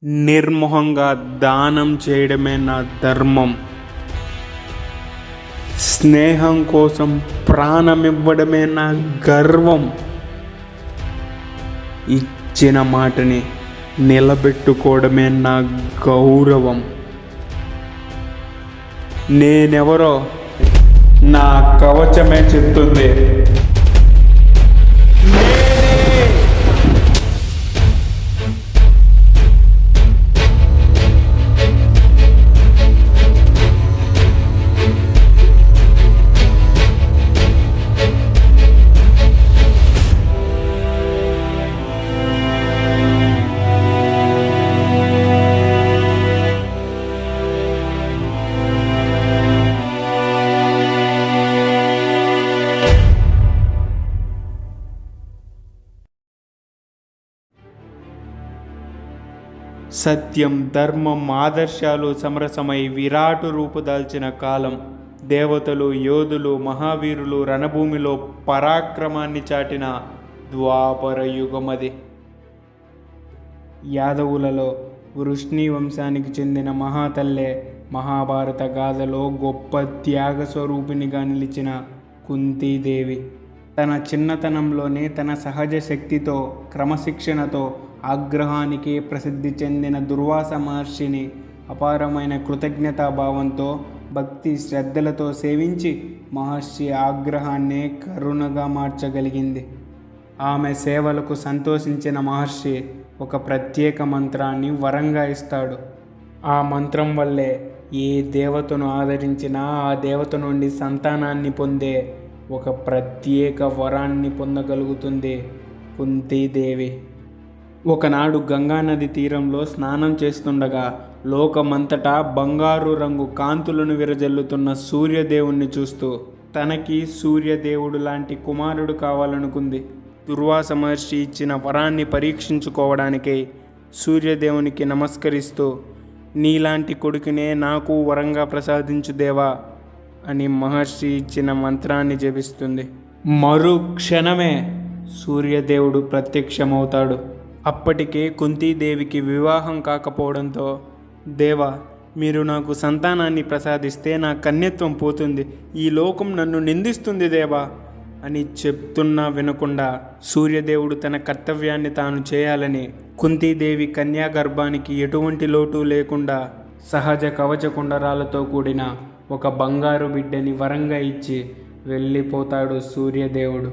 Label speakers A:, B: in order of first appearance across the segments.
A: నిర్మోహంగా దానం చేయడమే నా ధర్మం. స్నేహం కోసం ప్రాణమివ్వడమే నా గర్వం. ఇచ్చిన మాటని నిలబెట్టుకోవడమే నా గౌరవం. నేనెవరో నా కవచమే చెప్తుంది. సత్యం, ధర్మం, ఆదర్శాలు సమరసమై విరాటు రూపుదాల్చిన కాలం. దేవతలు, యోధులు, మహావీరులు రణభూమిలో పరాక్రమాన్ని చాటిన ద్వాపర యుగమది. యాదవులలో వృష్ణి వంశానికి చెందిన మహాతల్లే మహాభారత గాథలో గొప్ప త్యాగ స్వరూపిణిగా నిలిచిన కుంతీదేవి. తన చిన్నతనంలోనే తన సహజ శక్తితో, క్రమశిక్షణతో, ఆగ్రహానికి ప్రసిద్ధి చెందిన దుర్వాస మహర్షిని అపారమైన కృతజ్ఞతాభావంతో, భక్తి శ్రద్ధలతో సేవించి మహర్షి ఆగ్రహాన్ని కరుణగా మార్చగలిగింది. ఆమె సేవలకు సంతోషించిన మహర్షి ఒక ప్రత్యేక మంత్రాన్ని వరంగా ఇస్తాడు. ఆ మంత్రం వల్లే ఏ దేవతను ఆదరించినా ఆ దేవత నుండి సంతానాన్ని పొందే ఒక ప్రత్యేక వరాన్ని పొందగలుగుతుంది కుంతీదేవి. ఒకనాడు గంగానది తీరంలో స్నానం చేస్తుండగా లోకమంతటా బంగారు రంగు కాంతులను విరజల్లుతున్న సూర్యదేవుణ్ణి చూస్తూ తనకి సూర్యదేవుడు లాంటి కుమారుడు కావాలనుకుంది. దుర్వాస మహర్షి ఇచ్చిన వరాన్ని పరీక్షించుకోవడానికై సూర్యదేవునికి నమస్కరిస్తూ, నీలాంటి కొడుకునే నాకు వరంగా ప్రసాదించు దేవా అని మహర్షి ఇచ్చిన మంత్రాన్ని జపిస్తుంది. మరుక్షణమే సూర్యదేవుడు ప్రత్యక్షమవుతాడు. అప్పటికే కుంతీదేవికి వివాహం కాకపోవడంతో, దేవా, మీరు నాకు సంతానాన్ని ప్రసాదిస్తే నా కన్యత్వం పోతుంది, ఈ లోకం నన్ను నిందిస్తుంది దేవా అని చెప్తున్నా వినకుండా సూర్యదేవుడు తన కర్తవ్యాన్ని తాను చేయాలని కుంతీదేవి కన్యాగర్భానికి ఎటువంటి లోటు లేకుండా సహజ కవచ కుండరాలతో కూడిన ఒక బంగారు బిడ్డని వరంగా ఇచ్చి వెళ్ళిపోతాడు సూర్యదేవుడు.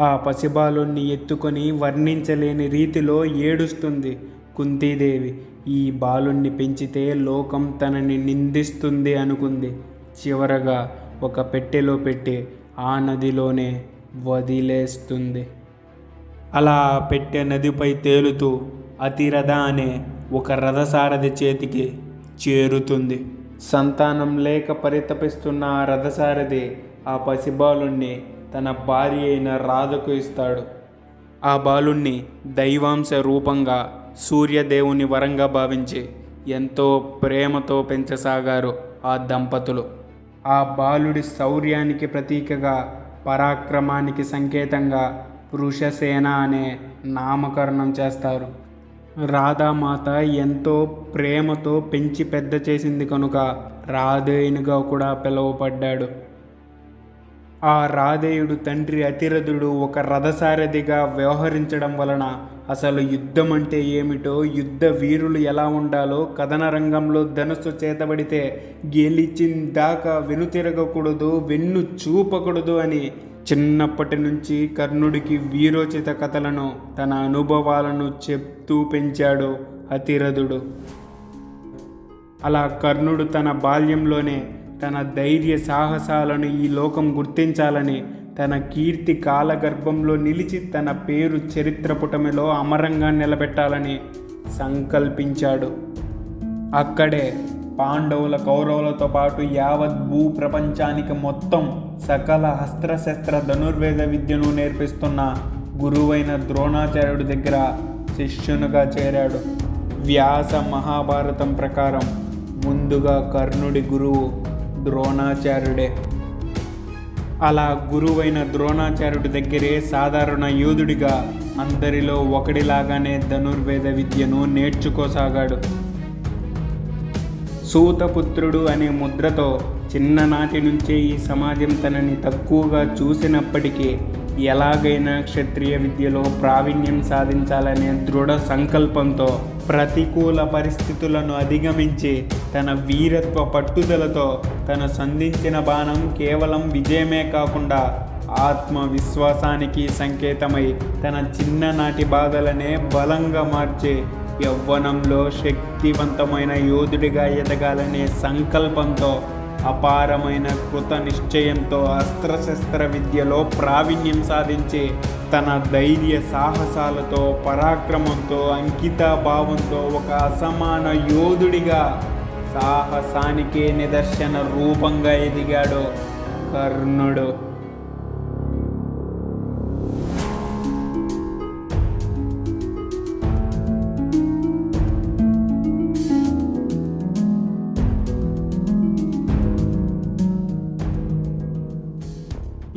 A: ఆ పసిబాలుణ్ణి ఎత్తుకొని వర్ణించలేని రీతిలో ఏడుస్తుంది కుంతీదేవి. ఈ బాలుణ్ణి పెంచితే లోకం తనని నిందిస్తుంది అనుకుంది. చివరగా ఒక పెట్టెలో పెట్టి ఆ నదిలోనే వదిలేస్తుంది. అలా పెట్టె నదిపై తేలుతూ అతిరథ అనే ఒక రథసారథి చేతికి చేరుతుంది. సంతానం లేక పరితపిస్తున్న ఆ రథసారథి ఆ పసిబాలుణ్ణి తన భార్య అయిన రాధకు ఇస్తాడు. ఆ బాలుణ్ణి దైవాంశ రూపంగా సూర్యదేవుని వరంగా భావించి ఎంతో ప్రేమతో పెంచసాగారు ఆ దంపతులు. ఆ బాలుడి శౌర్యానికి ప్రతీకగా, పరాక్రమానికి సంకేతంగా వృషసేన అనే నామకరణం చేస్తారు. రాధామాత ఎంతో ప్రేమతో పెంచి పెద్ద చేసింది కనుక రాధేయునిగా కూడా పిలువబడ్డాడు. ఆ రాధేయుడు తండ్రి అతిరథుడు ఒక రథసారథిగా వ్యవహరించడం వలన అసలు యుద్ధం అంటే ఏమిటో, యుద్ధ వీరులు ఎలా ఉండాలో, కథన రంగంలో ధనుస్సు చేతబడితే గెలిచిందాకా వెనుతిరగకూడదు, వెన్ను చూపకూడదు అని చిన్నప్పటి నుంచి కర్ణుడికి వీరోచిత కథలను, తన అనుభవాలను చెప్తూ పెంచాడు అతిరథుడు. అలా కర్ణుడు తన బాల్యంలోనే తన ధైర్య సాహసాలను ఈ లోకం గుర్తించాలని, తన కీర్తి కాలగర్భంలో నిలిచి తన పేరు చరిత్ర పుటమిలో అమరంగా నిలబెట్టాలని సంకల్పించాడు. అక్కడే పాండవుల, కౌరవులతో పాటు యావత్ భూప్రపంచానికి మొత్తం సకల అస్త్రశస్త్ర ధనుర్వేద విద్యను నేర్పిస్తున్న గురువైన ద్రోణాచార్యుడి దగ్గర శిష్యునిగా చేరాడు. వ్యాస మహాభారతం ప్రకారం ముందుగా కర్ణుడి గురువు ద్రోణాచార్యుడే. అలా గురువైన ద్రోణాచార్యుడి దగ్గరే సాధారణ యోధుడిగా అందరిలో ఒకడిలాగానే ధనుర్వేద విద్యను నేర్చుకోసాగాడు. సూతపుత్రుడు అనే ముద్రతో చిన్ననాటి నుంచే ఈ సమాజం తనని తక్కువగా చూసినప్పటికీ ఎలాగైనా క్షత్రియ విద్యలో ప్రావీణ్యం సాధించాలనే దృఢ సంకల్పంతో ప్రతికూల పరిస్థితులను అధిగమించి తన వీరత్వ పట్టుదలతో తను సంధించిన బాణం కేవలం విజయమే కాకుండా ఆత్మవిశ్వాసానికి సంకేతమై తన చిన్ననాటి బాధలనే బలంగా మార్చి యవ్వనంలో శక్తివంతమైన యోధుడిగా ఎదగాలనే సంకల్పంతో అపారమైన కృత నిశ్చయంతో అస్త్రశస్త్ర విద్యలో ప్రావీణ్యం సాధించి తన ధైర్య సాహసాలతో పరాక్రమంతో అంకితాభావంతో ఒక అసమాన యోధుడిగా సాహసానికే నిదర్శన రూపంగా ఎదిగాడు కర్ణుడు.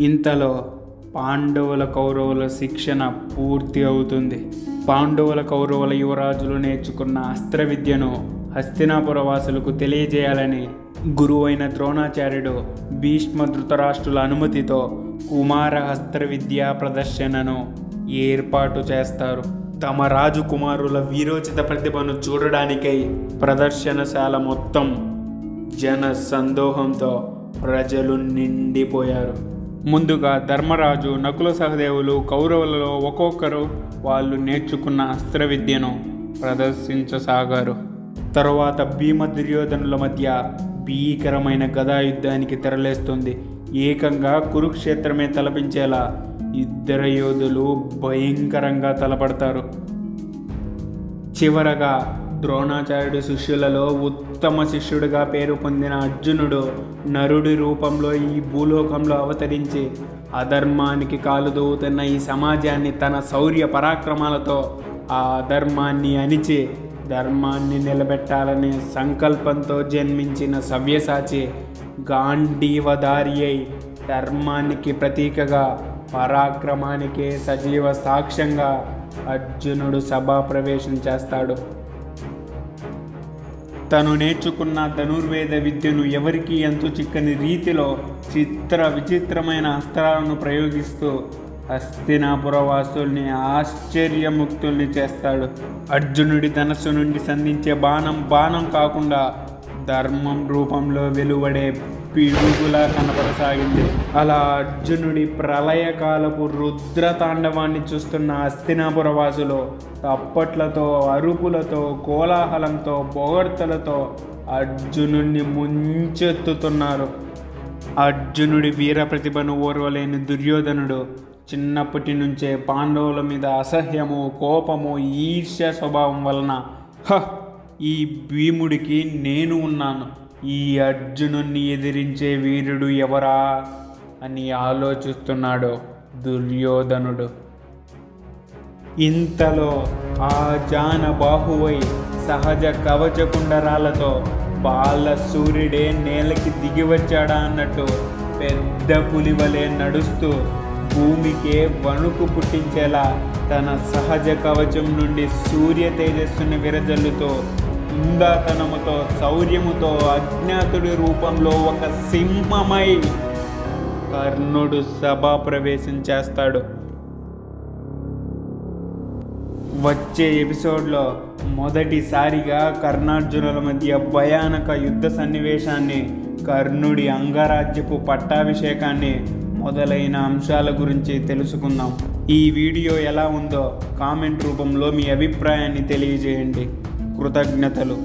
A: ఇంతలో పాండవుల కౌరవుల శిక్షణ పూర్తి అవుతుంది. పాండవుల కౌరవుల యువరాజులు నేర్చుకున్న అస్త్ర విద్యను హస్తినాపుర వాసులకు తెలియజేయాలని గురువైన ద్రోణాచార్యుడు భీష్మ ధృతరాష్ట్రుల అనుమతితో కుమార అస్త్ర విద్యా ప్రదర్శనను ఏర్పాటు చేస్తారు. తమ రాజకుమారుల వీరోచిత ప్రతిభను చూడడానికై ప్రదర్శనశాల మొత్తం జన సందోహంతో ప్రజలు నిండిపోయారు. ముందుగా ధర్మరాజు, నకుల సహదేవులు కౌరవులలో ఒక్కొక్కరు వాళ్ళు నేర్చుకున్న అస్త్ర విద్యను ప్రదర్శించసాగారు. తరువాత భీమ దుర్యోధనుల మధ్య భీకరమైన గదాయుద్ధానికి తెరలేస్తుంది. ఏకంగా కురుక్షేత్రమే తలపించేలా ఇద్దరు యోధులు భయంకరంగా తలపడతారు. చివరగా ద్రోణాచార్యుడి శిష్యులలో ఉత్తమ శిష్యుడిగా పేరు పొందిన అర్జునుడు నరుడి రూపంలో ఈ భూలోకంలో అవతరించి అధర్మానికి కాలుదూతున్న ఈ సమాజాన్ని తన శౌర్య పరాక్రమాలతో ఆ అధర్మాన్ని అణిచి ధర్మాన్ని నిలబెట్టాలనే సంకల్పంతో జన్మించిన సవ్యసాచి గాంధీవధారి అయి ధర్మానికి ప్రతీకగా పరాక్రమానికే సజీవ సాక్ష్యంగా అర్జునుడు సభాప్రవేశం చేస్తాడు. తను నేర్చుకున్న ధనుర్వేద విద్యను ఎవరికీ ఎంతో చిక్కని రీతిలో విచిత్రమైన అస్త్రాలను ప్రయోగిస్తూ హస్తినాపుర వాసుల్ని ఆశ్చర్యముక్తుల్ని చేస్తాడు. అర్జునుడి ధనస్సు నుండి సంధించే బాణం కాకుండా ధర్మం రూపంలో వెలువడే పిడుగులా కనపడసాగింది. అలా అర్జునుడి ప్రళయకాలపు రుద్రతాండవాన్ని చూస్తున్న హస్తినాపుర వాసులు తప్పట్లతో, అరుపులతో, కోలాహలంతో, పొగడ్తలతో అర్జునుడిని ముంచెత్తుతున్నారు. అర్జునుడి వీర ప్రతిభను ఓర్వలేని దుర్యోధనుడు చిన్నప్పటి నుంచే పాండవుల మీద అసహ్యము, కోపము, ఈర్ష్య స్వభావం వలన ఈ భీముడికి నేను ఉన్నాను, ఈ అర్జునుడిని ఎదిరించే వీరుడు ఎవరా అని ఆలోచిస్తున్నాడు దుర్యోధనుడు. ఇంతలో ఆ జానబాహువై సహజ కవచకుండరాలతో బాల సూర్యుడే నేలకి దిగి వచ్చాడా అన్నట్టు పెద్ద పులివలే నడుస్తూ భూమికే వణుకు పుట్టించేలా తన సహజ కవచం నుండి సూర్య తేజస్సుని విరజల్లుతో ఉందాతనముతో శౌర్యముతో అజ్ఞాతుడి రూపంలో ఒక సింహమై కర్ణుడు సభా ప్రవేశం చేస్తాడు. వచ్చే ఎపిసోడ్లో మొదటిసారిగా కర్ణార్జునుల మధ్య భయానక యుద్ధ సన్నివేశాన్ని, కర్ణుడి అంగరాజ్యపు పట్టాభిషేకాన్ని మొదలైన అంశాల గురించి తెలుసుకుందాం. ఈ వీడియో ఎలా ఉందో కామెంట్ రూపంలో మీ అభిప్రాయాన్ని తెలియజేయండి. కృతజ్ఞతలు.